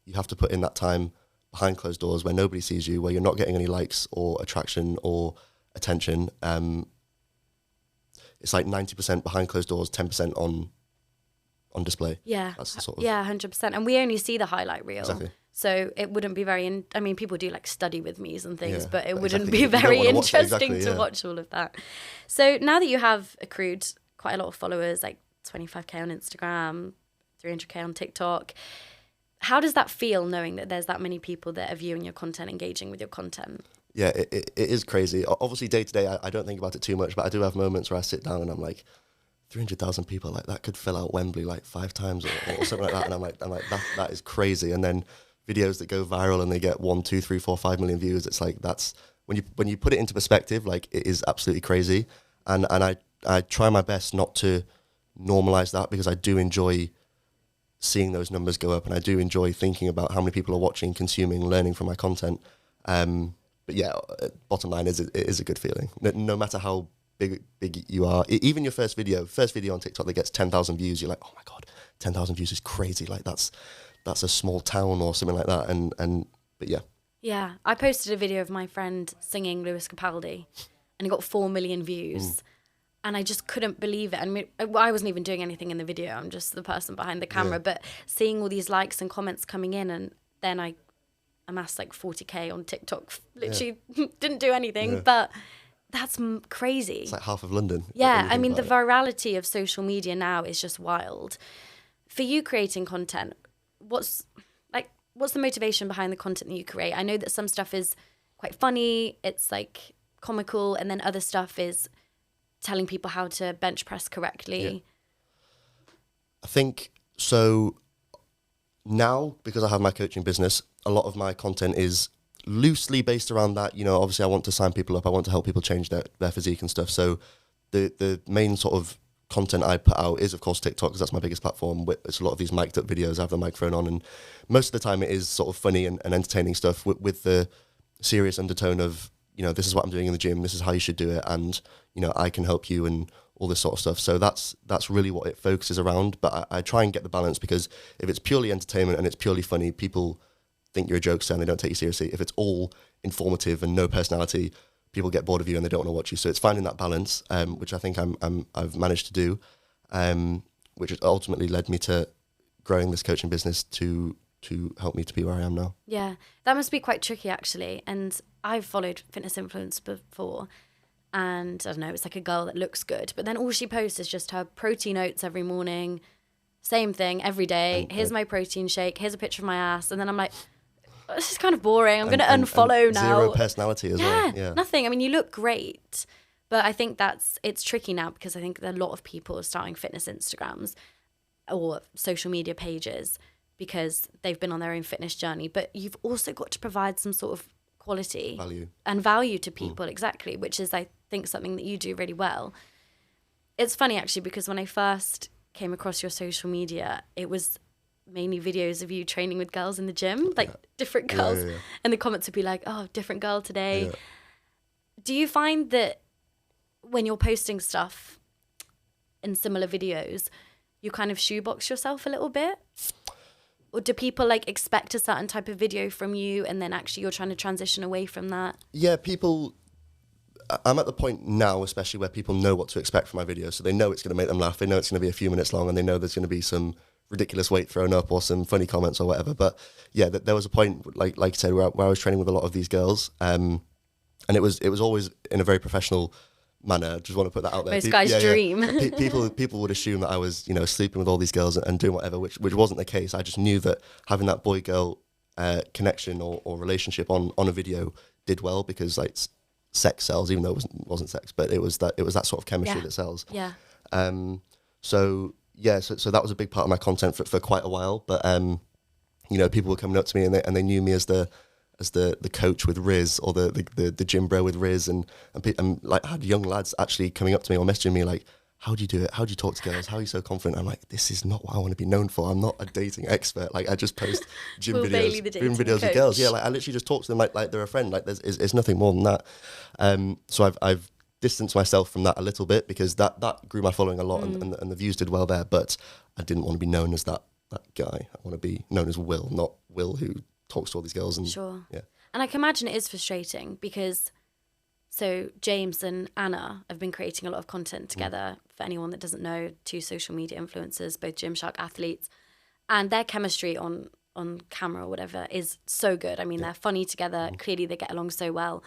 you have to put in that time behind closed doors where nobody sees you, where you're not getting any likes or attraction or attention. It's like 90% behind closed doors, 10% on display. Yeah. That's the sort of... Yeah, 100%. And we only see the highlight reel. Exactly. So it wouldn't be very, I mean, people do like study with me's and things, Yeah, but it but wouldn't exactly, be you don't very wanna watch that, interesting exactly, to yeah. watch all of that. So now that you have accrued quite a lot of followers, like 25k on Instagram, 300k on TikTok, how does that feel knowing that there's that many people that are viewing your content, engaging with your content? Yeah, it is crazy. Obviously, day to day, I don't think about it too much, but I do have moments where I sit down and I'm like, 300,000 people, like that could fill out Wembley like 5 times or something like that. And I'm like, that is crazy. And then videos that go viral and they get 1, 2, 3, 4, 5 million views. It's like, that's when you put it into perspective, like it is absolutely crazy. And I try my best not to normalize that, because I do enjoy seeing those numbers go up, and I do enjoy thinking about how many people are watching, consuming, learning from my content. But yeah, bottom line is it is a good feeling. No matter how big you are, even your first video on TikTok that gets 10,000 views, you're like, oh my god, 10,000 views is crazy. Like that's a small town or something like that. But yeah. Yeah, I posted a video of my friend singing Lewis Capaldi, and it got 4 million views. And I just couldn't believe it. I mean, I wasn't even doing anything in the video. I'm just the person behind the camera. Yeah. But seeing all these likes and comments coming in, and then I amassed like 40k on TikTok. Literally didn't do anything, but that's crazy. It's like half of London. Yeah, I mean, the virality of social media now is just wild. For you creating content, what's the motivation behind the content that you create? I know that some stuff is quite funny, it's like comical, and then other stuff is telling people how to bench press correctly. Yeah. I think so. Now, because I have my coaching business, a lot of my content is loosely based around that. You know, obviously I want to sign people up. I want to help people change their physique and stuff. So the main sort of content I put out is, of course, TikTok, because that's my biggest platform. It's a lot of these mic'd up videos. I have the microphone on, and most of the time it is sort of funny and entertaining stuff with the serious undertone of, you know, this is what I'm doing in the gym, this is how you should do it, and, you know, I can help you and all this sort of stuff. So that's really what it focuses around. But I try and get the balance, because if it's purely entertainment and it's purely funny, people think you're a jokester and they don't take you seriously. If it's all informative and no personality, people get bored of you and they don't want to watch you. So it's finding that balance, which I think I've managed to do, which has ultimately led me to growing this coaching business to help me to be where I am now. Yeah, that must be quite tricky, actually. And I've followed fitness influencers before, and I don't know, it's like a girl that looks good, but then all she posts is just her protein oats every morning, same thing every day. Here's my protein shake, here's a picture of my ass, and then I'm like, this is kind of boring. I'm going to unfollow now. Zero personality as well. Yeah, nothing. I mean, you look great, but I think it's tricky now, because I think a lot of people are starting fitness Instagrams or social media pages because they've been on their own fitness journey. But you've also got to provide some sort of quality value to people, exactly, which is, I think, something that you do really well. It's funny, actually, because when I first came across your social media, it was mainly videos of you training with girls in the gym, like different girls, and the comments would be like, oh, different girl today. Do you find that when you're posting stuff in similar videos, you kind of shoebox yourself a little bit? Or do people like expect a certain type of video from you, and then actually you're trying to transition away from that? Yeah, I'm at the point now, especially where people know what to expect from my videos. So they know it's going to make them laugh. They know it's going to be a few minutes long, and they know there's going to be some ridiculous weight thrown up or some funny comments or whatever. But yeah, there was a point, like you said, where I was training with a lot of these girls, and it was always in a very professional manner. I just want to put that out there. Most guys' dream. People would assume that I was, you know, sleeping with all these girls and doing whatever, which wasn't the case. I just knew that having that boy-girl connection or relationship on a video did well, because like sex sells, even though it wasn't sex, but it was that sort of chemistry that sells. Yeah. So that was a big part of my content for quite a while. But you know, people were coming up to me and they knew me as the coach with Riz, or the gym bro with Riz, and like I had young lads actually coming up to me or messaging me like, how do you do it? How do you talk to girls? How are you so confident? I'm like, this is not what I want to be known for. I'm not a dating expert. Like, I just post gym videos of girls. Yeah, like I literally just talk to them like they're a friend. Like it's nothing more than that. So I've distanced myself from that a little bit, because that grew my following a lot, and the views did well there. But I didn't want to be known as that guy. I want to be known as Will, not Will who talks to all these girls. And sure. Yeah. And I can imagine it is frustrating, because so James and Anna have been creating a lot of content together. For anyone that doesn't know, 2 social media influencers, both Gymshark athletes, and their chemistry on on camera or whatever is so good. I mean, they're funny together. Clearly, they get along so well.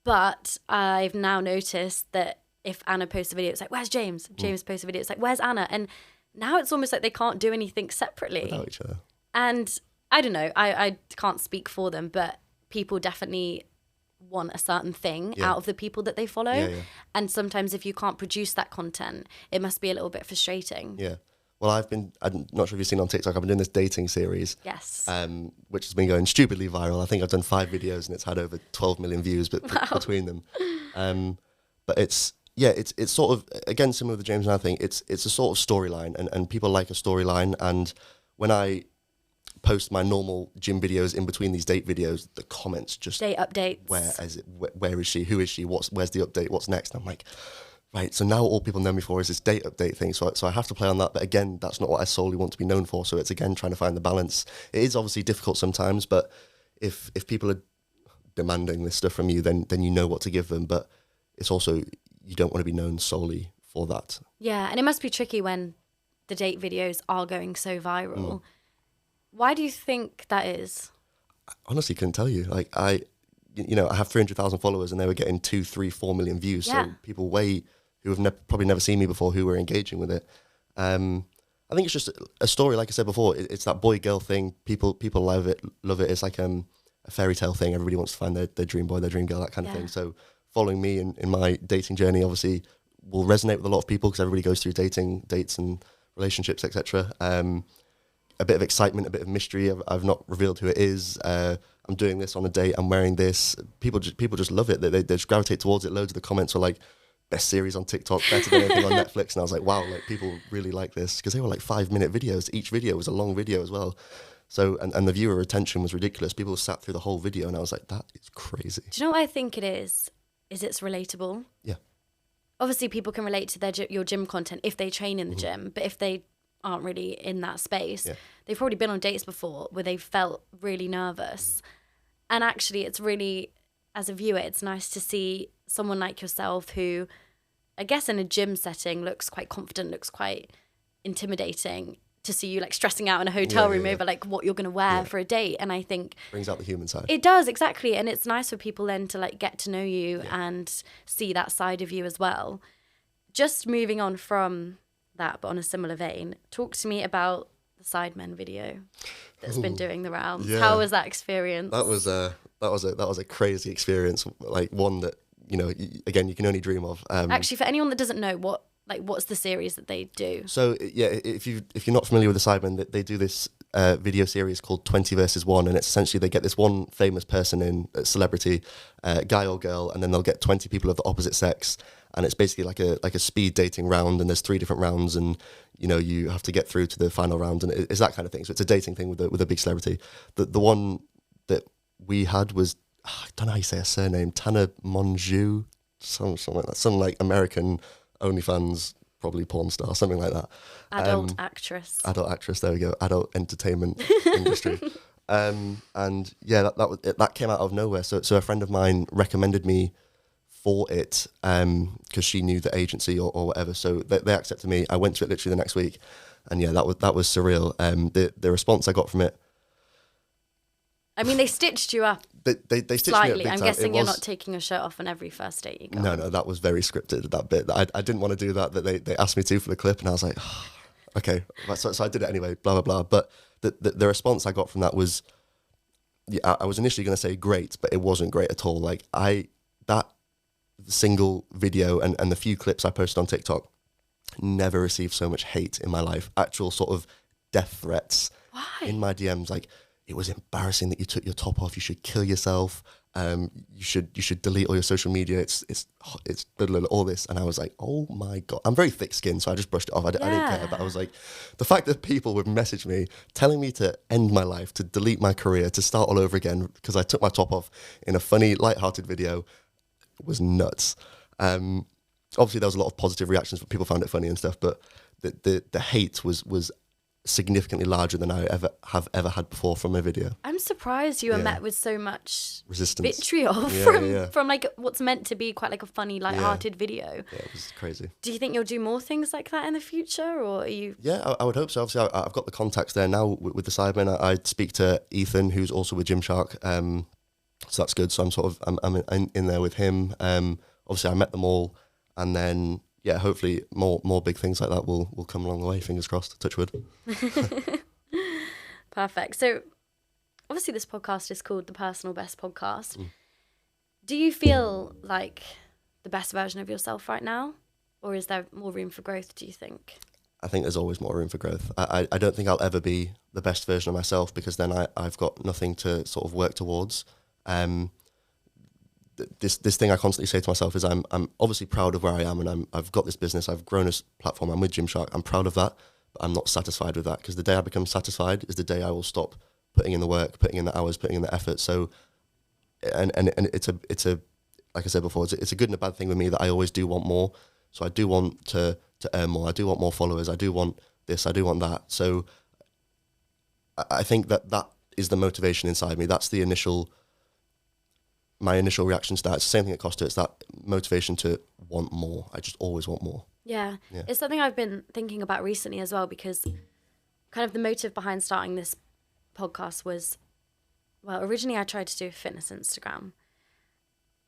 But I've now noticed that if Anna posts a video, it's like, where's James? James posts a video, it's like, where's Anna? And now it's almost like they can't do anything separately. Without each other. And I don't know, I can't speak for them, but people definitely want a certain thing out of the people that they follow. Yeah. And sometimes if you can't produce that content, it must be a little bit frustrating. Yeah. Well, I'm not sure if you've seen on TikTok, I've been doing this dating series. Yes. Which has been going stupidly viral. I think I've done 5 videos and it's had over 12 million views between them. But it's sort of, again, similar to the James and I thing, it's a sort of storyline and people like a storyline. And when I post my normal gym videos in between these date videos, the comments just... Date updates. Where is she? Who is she? Where's the update? What's next? And I'm like... Right, so now all people know me for is this date update thing. So I have to play on that. But again, that's not what I solely want to be known for. So it's, again, trying to find the balance. It is obviously difficult sometimes, but if people are demanding this stuff from you, then you know what to give them. But it's also, you don't want to be known solely for that. Yeah, and it must be tricky when the date videos are going so viral. Why do you think that is? I honestly couldn't tell you. Like, I have 300,000 followers and they were getting 2, 3, 4 million views. Yeah. So people who have probably never seen me before who were engaging with it. I think it's just a story, like I said before, it's that boy-girl thing. People love it. It's like a fairy tale thing. Everybody wants to find their dream boy, their dream girl, that kind of thing. So following me in my dating journey obviously will resonate with a lot of people because everybody goes through dates and relationships, etc. A bit of excitement, a bit of mystery. I've not revealed who it is. I'm doing this on a date. I'm wearing this. People just love it. They just gravitate towards it. Loads of the comments were like, best series on TikTok, better than anything on Netflix. And I was like, wow, like people really like this because they were like 5-minute videos. Each video was a long video as well. So, and the viewer retention was ridiculous. People sat through the whole video and I was like, that is crazy. Do you know what I think it is? Is it's relatable. Yeah. Obviously people can relate to your gym content if they train in the gym, but if they aren't really in that space, they've probably been on dates before where they felt really nervous. And actually it's really, as a viewer, it's nice to see someone like yourself who, I guess in a gym setting, looks quite confident, looks quite intimidating, to see you like stressing out in a hotel room over like what you're going to wear for a date. And I think brings out the human side. It does, exactly. And it's nice for people then to like get to know you and see that side of you as well. Just moving on from that, but on a similar vein, talk to me about the Sidemen video that's been doing the rounds. How was that experience? That was a crazy experience, like one that, again, you can only dream of. Actually, for anyone that doesn't know, what's the series that they do? So if you're not familiar with the Sidemen, they do this video series called 20 versus 1, and it's essentially they get this one famous person in, a celebrity, guy or girl, and then they'll get 20 people of the opposite sex, and it's basically like a speed dating round, and there's 3 different rounds, and you have to get through to the final round, and it's that kind of thing. So it's a dating thing with a big celebrity. The one that we had was, I don't know how you say her surname, Tana Mongeau, something like that, some like American OnlyFans, probably porn star, something like that. Adult actress, there we go, adult entertainment industry. And yeah, that came out of nowhere. So a friend of mine recommended me for it because she knew the agency or whatever. So they accepted me. I went to it literally the next week, and yeah, that was surreal. The response I got from it. I mean, they stitched you up. They stitched slightly. me up big I'm time. guessing you're not taking your shirt off on every first date you go. No, that was very scripted. That bit, I didn't want to do that. That they asked me to for the clip, and I was like, oh, okay. So I did it anyway. Blah blah blah. But the response I got from that was, I was initially going to say great, but it wasn't great at all. Like that single video and the few clips I posted on TikTok never received so much hate in my life. Actual sort of death threats. Why? In my DMs, like, it was embarrassing that you took your top off. You should kill yourself. You should delete all your social media. It's blah, blah, blah, all this. And I was like, oh my God. I'm very thick skinned, so I just brushed it off. I didn't care. But I was like, the fact that people would message me telling me to end my life, to delete my career, to start all over again because I took my top off in a funny, lighthearted video was nuts. Obviously, there was a lot of positive reactions. People found it funny and stuff. But the hate was significantly larger than I have ever had before from a video. I'm surprised you were met with so much resistance, vitriol from like what's meant to be quite like a funny, light-hearted video. Yeah, it was crazy. Do you think you'll do more things like that in the future, or are you? Yeah, I would hope so. Obviously, I've got the contacts there now with the Sidemen. I speak to Ethan, who's also with Gymshark, so that's good. So I'm in there with him. Obviously, I met them all, and then hopefully more big things like that will come along the way. Fingers crossed. Touch wood. Perfect. So obviously, this podcast is called the Personal Best Podcast. Do you feel like the best version of yourself right now, or is there more room for growth? Do you think? I think there's always more room for growth. I don't think I'll ever be the best version of myself, because then I've got nothing to sort of work towards. This thing I constantly say to myself is I'm obviously proud of where I am, and I've got this business, I've grown this platform, I'm with Gymshark, I'm proud of that, but I'm not satisfied with that, because the day I become satisfied is the day I will stop putting in the work, putting in the hours, putting in the effort. So, and it's a like I said before, it's a good and a bad thing with me that I always do want more. So I do want to earn more, I do want more followers, I do want this, I do want that. So I think that is the motivation inside me. That's my initial reaction to that. It's the same thing at Costa. It's that motivation to want more. I just always want more. Yeah. It's something I've been thinking about recently as well, because kind of the motive behind starting this podcast was, well, originally I tried to do a fitness Instagram.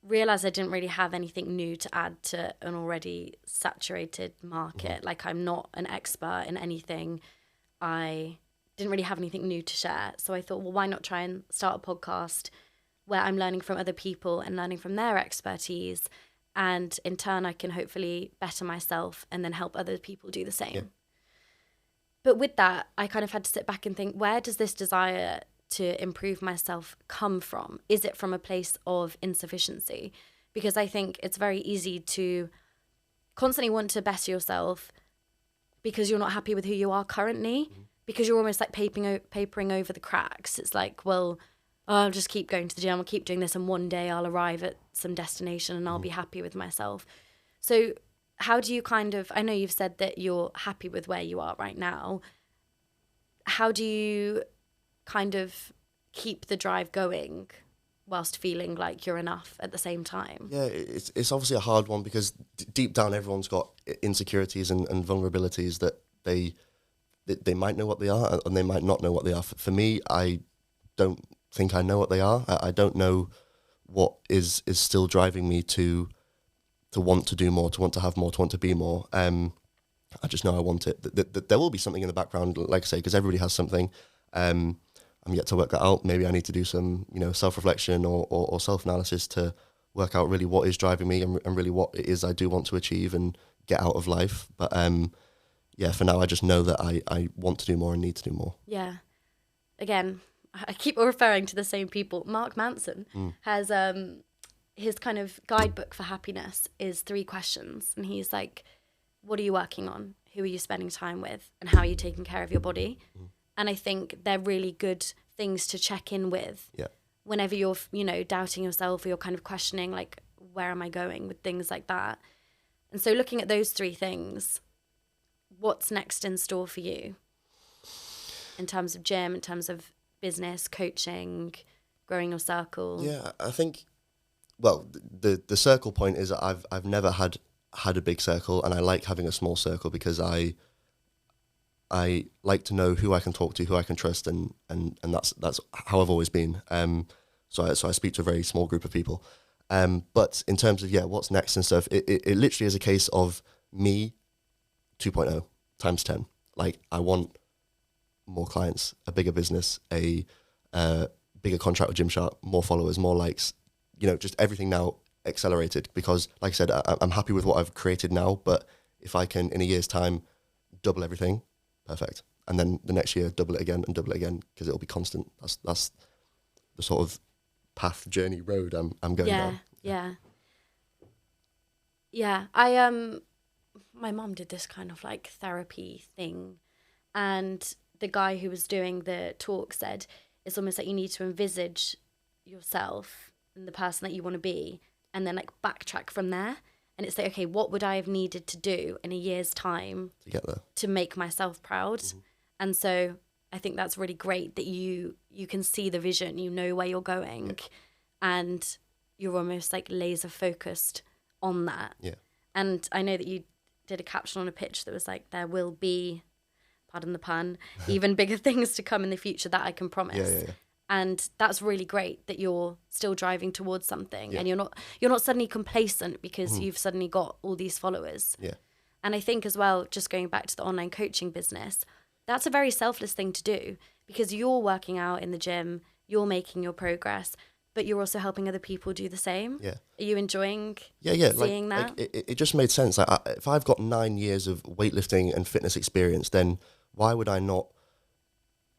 Realised I didn't really have anything new to add to an already saturated market. Like, I'm not an expert in anything. I didn't really have anything new to share. So I thought, well, why not try and start a podcast where I'm learning from other people and learning from their expertise, and in turn I can hopefully better myself and then help other people do the same. Yeah. But with that, I kind of had to sit back and think, where does this desire to improve myself come from? Is it from a place of insufficiency? Because I think it's very easy to constantly want to better yourself because you're not happy with who you are currently, because you're almost like papering over the cracks. It's like, well, I'll just keep going to the gym, I'll keep doing this, and one day I'll arrive at some destination and I'll be happy with myself. So how do you I know you've said that you're happy with where you are right now. How do you kind of keep the drive going whilst feeling like you're enough at the same time? Yeah, it's obviously a hard one, because deep down everyone's got insecurities and vulnerabilities that they might know what they are, and they might not know what they are. For me, I don't think I know what they are. I don't know what is still driving me to want to do more, to want to have more, to want to be more. I just know I want it. There will be something in the background, like I say, because everybody has something. I'm yet to work that out. Maybe I need to do some, self-reflection or self-analysis to work out really what is driving me and really what it is I do want to achieve and get out of life. But for now, I just know that I want to do more and need to do more. Yeah. Again, I keep referring to the same people. Mark Manson has his kind of guidebook for happiness is 3 questions. And he's like, what are you working on? Who are you spending time with? And how are you taking care of your body? And I think they're really good things to check in with whenever you're, doubting yourself, or you're kind of questioning, like, where am I going with things like that? And so looking at those 3 things, what's next in store for you in terms of gym, in terms of business, coaching, growing your circle? Yeah, I think, well, the circle point is I've never had a big circle, and I like having a small circle because I like to know who I can talk to, who I can trust, and that's how I've always been. So I speak to a very small group of people. But in terms of what's next and stuff, it literally is a case of me 2.0 times 10. Like, I want more clients, a bigger business, a bigger contract with Gymshark, more followers, more likes, just everything now accelerated, because like I said, I'm happy with what I've created now, but if I can in a year's time double everything, perfect. And then the next year double it again and double it again, because it'll be constant. That's the sort of path, journey, road I'm going down. My mum did this kind of like therapy thing, and the guy who was doing the talk said it's almost like you need to envisage yourself and the person that you want to be, and then like backtrack from there. And it's like, okay, what would I have needed to do in a year's time to get there, to make myself proud? And so I think that's really great that you can see the vision, you know where you're going, and you're almost like laser focused on that. Yeah. And I know that you did a caption on a pitch that was like, there will be, pardon the pun, even bigger things to come in the future that I can promise. Yeah. And that's really great that you're still driving towards something, Yeah. and you're not suddenly complacent because you've suddenly got all these followers. Yeah. And I think as well, just going back to the online coaching business, that's a very selfless thing to do, because you're working out in the gym, you're making your progress, but you're also helping other people do the same. Yeah. Are you enjoying Like seeing that? it just made sense. Like, if I've got 9 years of weightlifting and fitness experience, then why would I not,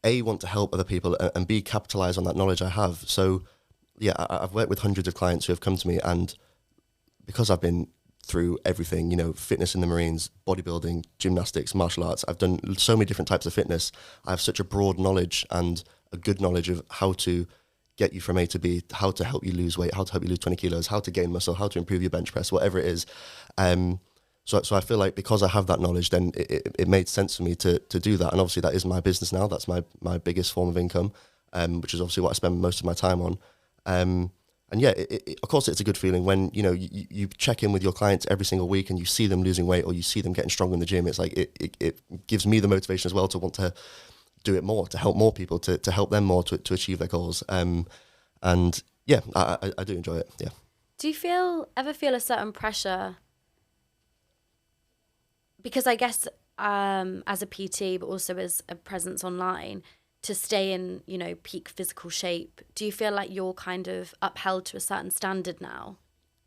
A, want to help other people, and B, capitalize on that knowledge I have? So, yeah, I've worked with hundreds of clients who have come to me, and because I've been through everything, you know, fitness in the Marines, bodybuilding, gymnastics, martial arts, I've done so many different types of fitness. I have such a broad knowledge and a good knowledge of how to get you from A to B, how to help you lose weight, how to help you lose 20 kilos, how to gain muscle, how to improve your bench press, whatever it is. So I feel like because I have that knowledge, then it made sense for me to do that. And obviously that is my business now. That's my biggest form of income, which is obviously what I spend most of my time on. And yeah, of course it's a good feeling when, you know, you check in with your clients every single week and you see them losing weight or you see them getting stronger in the gym. It's like, it gives me the motivation as well to want to do it more, to help more people, to help them more to achieve their goals. And yeah, I do enjoy it. Yeah. Do you ever feel a certain pressure? Because I guess as a PT, but also as a presence online, to stay in, you know, peak physical shape, do you feel like you're kind of upheld to a certain standard now?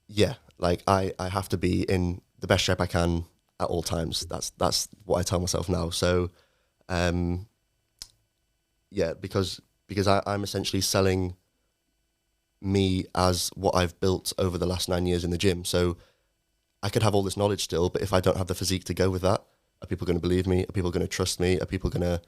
Yeah, like I have to be in the best shape I can at all times. That's what I tell myself now. So, yeah, because I'm essentially selling me as what I've built over the last 9 years in the gym. So I could have all this knowledge still, but if I don't have the physique to go with that, are people going to believe me? Are people going to trust me? Are people going to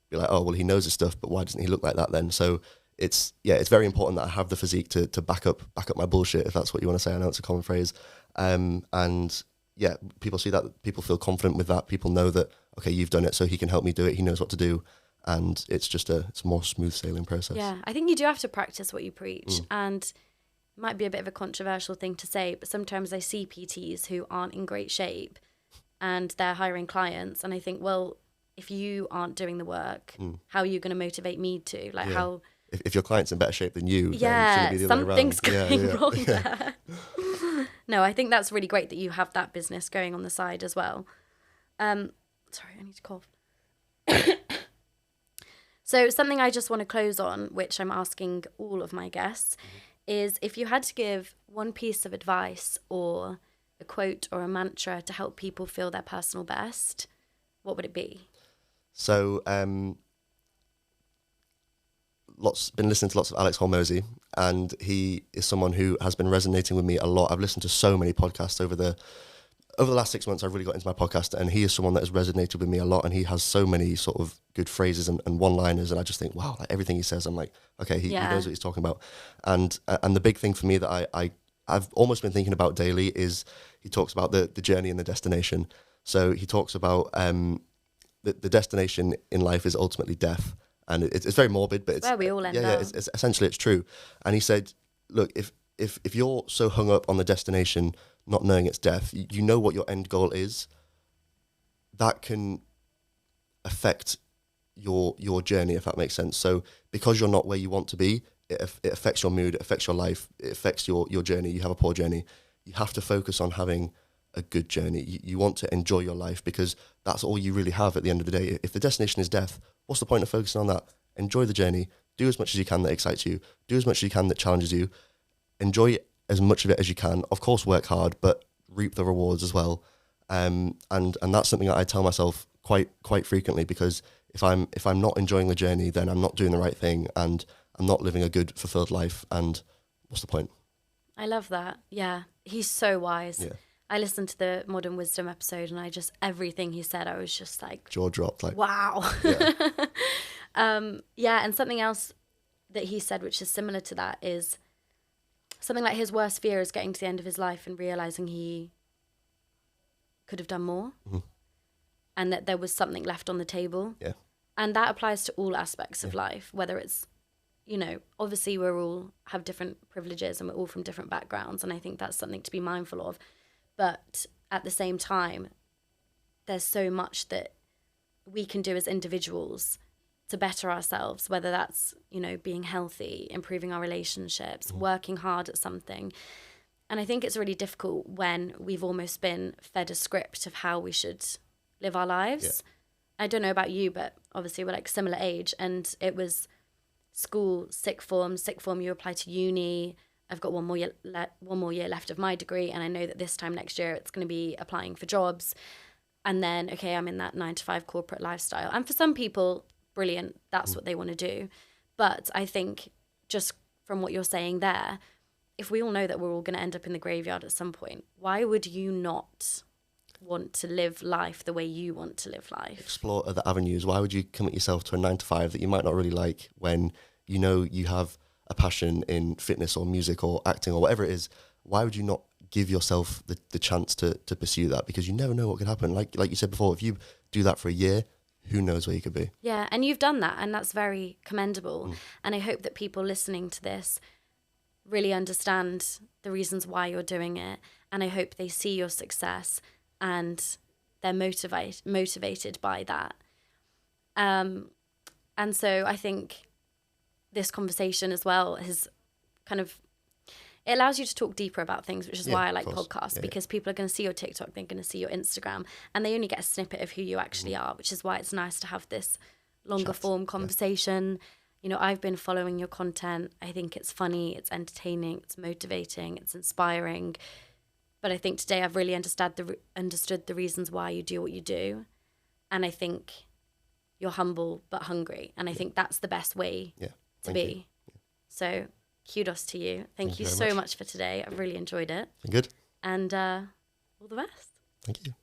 be like, oh, well, he knows his stuff, but why doesn't he look like that then? So it's very important that I have the physique to back up my bullshit, if that's what you want to say. I know it's a common phrase. And yeah, people see that, people feel confident with that. People know that, okay, you've done it, so he can help me do it. He knows what to do. And it's just it's a more smooth sailing process. Yeah, I think you do have to practice what you preach. And it might be a bit of a controversial thing to say, but sometimes I see PTs who aren't in great shape and they're hiring clients. And I think, well, if you aren't doing the work, how are you going to motivate me to? Like, how... If your client's in better shape than you, then it be the other way around. Something's going wrong there. No, I think that's really great that you have that business going on the side as well. Sorry, I need to cough. So something I just want to close on, which I'm asking all of my guests, is if you had to give one piece of advice or a quote or a mantra to help people feel their personal best, what would it be? So, been listening to lots of Alex Hormozy, and he is someone who has been resonating with me a lot. I've listened to so many podcasts over the last 6 months. I've really got into my podcast, and he is someone that has resonated with me a lot, and he has so many sort of good phrases and one-liners, and I just think, wow, like everything he says, I'm like, okay, he knows what he's talking about. And the big thing for me that I've almost been thinking about daily is he talks about the journey and the destination. So he talks about the destination in life is ultimately death. And it's very morbid, but it's where we all end up. Yeah, it's essentially it's true. And he said, look, if you're so hung up on the destination, not knowing it's death, you know what your end goal is, that can affect your journey, if that makes sense. So because you're not where you want to be, it affects your mood, it affects your life, it affects your journey. You have a poor journey. You have to focus on having a good journey. You want to enjoy your life because that's all you really have at the end of the day. If the destination is death, what's the point of focusing on that? Enjoy the journey. Do as much as you can that excites you. Do as much as you can that challenges you. Enjoy as much of it as you can. Of course, work hard, but reap the rewards as well. And that's something that I tell myself quite frequently, because if I'm not enjoying the journey, then I'm not doing the right thing, and I'm not living a good, fulfilled life. And what's the point? I love that. Yeah, he's so wise. Yeah. I listened to the Modern Wisdom episode, and everything he said, I was just like... Jaw dropped. Like, wow. Yeah. Yeah, and something else that he said, which is similar to that, is something like his worst fear is getting to the end of his life and realising he could have done more, and that there was something left on the table. Yeah. And that applies to all aspects of life, whether it's, you know, obviously we're all have different privileges and we're all from different backgrounds. And I think that's something to be mindful of. But at the same time, there's so much that we can do as individuals to better ourselves, whether that's, you know, being healthy, improving our relationships, working hard at something. And I think it's really difficult when we've almost been fed a script of how we should live our lives. Yeah. I don't know about you, but obviously we're like similar age, and it was school, sixth form, you apply to uni. I've got one more year left of my degree, and I know that this time next year it's going to be applying for jobs. And then, okay, I'm in that 9-to-5 corporate lifestyle. And for some people, brilliant, that's what they want to do. But I think just from what you're saying there, if we all know that we're all going to end up in the graveyard at some point, why would you not want to live life the way you want to live life? Explore other avenues. Why would you commit yourself to a 9-to-5 that you might not really like when you know you have a passion in fitness or music or acting or whatever it is? Why would you not give yourself the chance to pursue that? Because you never know what could happen. Like you said before, if you do that for a year, who knows where you could be? Yeah, and you've done that, and that's very commendable. And I hope that people listening to this really understand the reasons why you're doing it, and I hope they see your success and they're motivated by that. And so I think this conversation as well has kind of, it allows you to talk deeper about things, which is why I like podcasts, because people are going to see your TikTok, they're going to see your Instagram, and they only get a snippet of who you actually are, which is why it's nice to have this longer form conversation. You know, I've been following your content. I think it's funny, it's entertaining, it's motivating, it's inspiring. But I think today I've really understood the reasons why you do what you do. And I think you're humble but hungry. And I think that's the best way to be. Yeah. So kudos to you. Thank you so much for today. I've really enjoyed it. Good. And all the best. Thank you.